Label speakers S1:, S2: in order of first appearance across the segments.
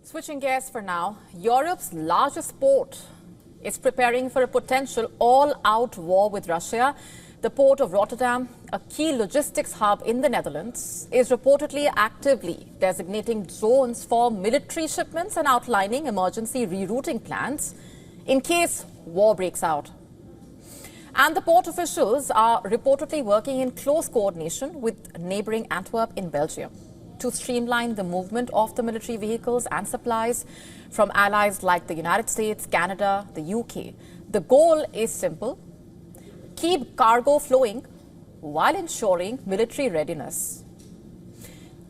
S1: Switching gears for now, Europe's largest port is preparing for a potential all-out war with Russia. The port of Rotterdam, a key logistics hub in the Netherlands, is reportedly actively designating zones for military shipments and outlining emergency rerouting plans in case war breaks out. And the port officials are reportedly working in close coordination with neighbouring Antwerp in Belgium to streamline the movement of the military vehicles and supplies from allies like the United States, Canada, the UK. The goal is simple: keep cargo flowing while ensuring military readiness.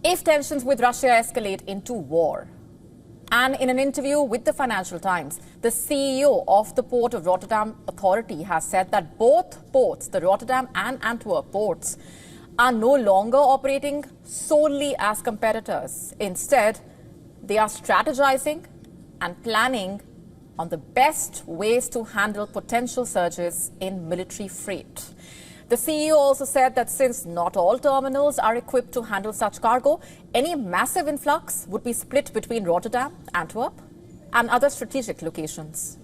S1: If tensions with Russia escalate into war, and in an interview with the Financial Times, the CEO of the Port of Rotterdam Authority has said that both ports, the Rotterdam and Antwerp ports, are no longer operating solely as competitors. Instead, they are strategizing and planning on the best ways to handle potential surges in military freight. The CEO also said that since not all terminals are equipped to handle such cargo, any massive influx would be split between Rotterdam, Antwerp, and other strategic locations.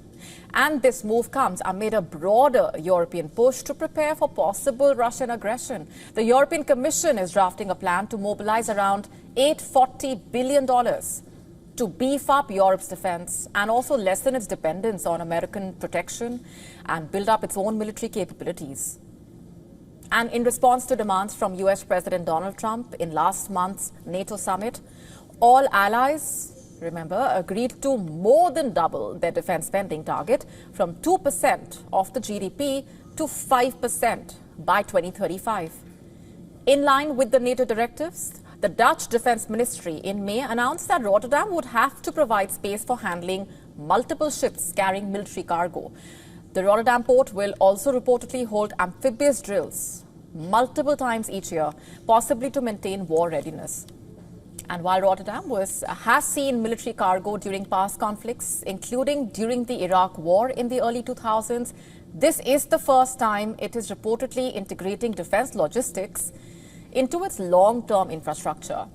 S1: And this move comes amid a broader European push to prepare for possible Russian aggression. The European Commission is drafting a plan to mobilize around $840 billion to beef up Europe's defense and also lessen its dependence on American protection and build up its own military capabilities. And in response to demands from US President Donald Trump in last month's NATO summit, all allies, remember, agreed to more than double their defense spending target from 2% of the GDP to 5% by 2035. In line with the NATO directives, the Dutch Defense Ministry in May announced that Rotterdam would have to provide space for handling multiple ships carrying military cargo. The Rotterdam port will also reportedly hold amphibious drills multiple times each year, possibly to maintain war readiness. And while Rotterdam has seen military cargo during past conflicts, including during the Iraq War in the early 2000s, this is the first time it is reportedly integrating defense logistics into its long-term infrastructure.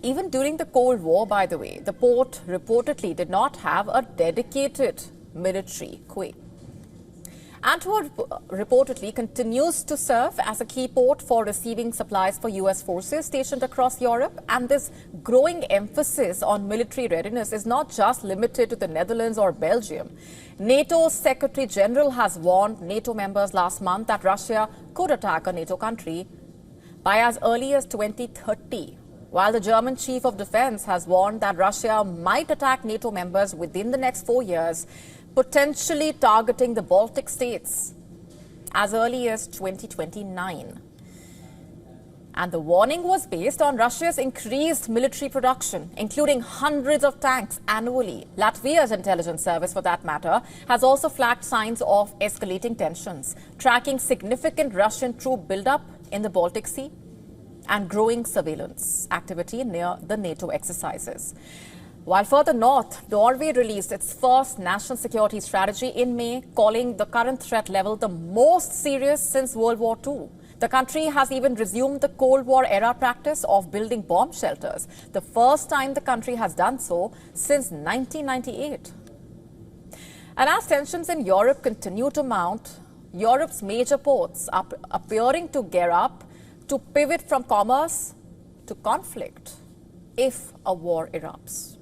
S1: Even during the Cold War, by the way, the port reportedly did not have a dedicated military quay. Antwerp reportedly continues to serve as a key port for receiving supplies for US forces stationed across Europe, and this growing emphasis on military readiness is not just limited to the Netherlands or Belgium. NATO's Secretary General has warned NATO members last month that Russia could attack a NATO country by as early as 2030, while the German Chief of Defense has warned that Russia might attack NATO members within the next 4 years, potentially targeting the Baltic states as early as 2029. And the warning was based on Russia's increased military production, including hundreds of tanks annually. Latvia's intelligence service, for that matter, has also flagged signs of escalating tensions, tracking significant Russian troop buildup in the Baltic Sea and growing surveillance activity near the NATO exercises. While further north, Norway released its first national security strategy in May, calling the current threat level the most serious since World War II. The country has even resumed the Cold War-era practice of building bomb shelters, the first time the country has done so since 1998. And as tensions in Europe continue to mount, Europe's major ports are appearing to gear up to pivot from commerce to conflict if a war erupts.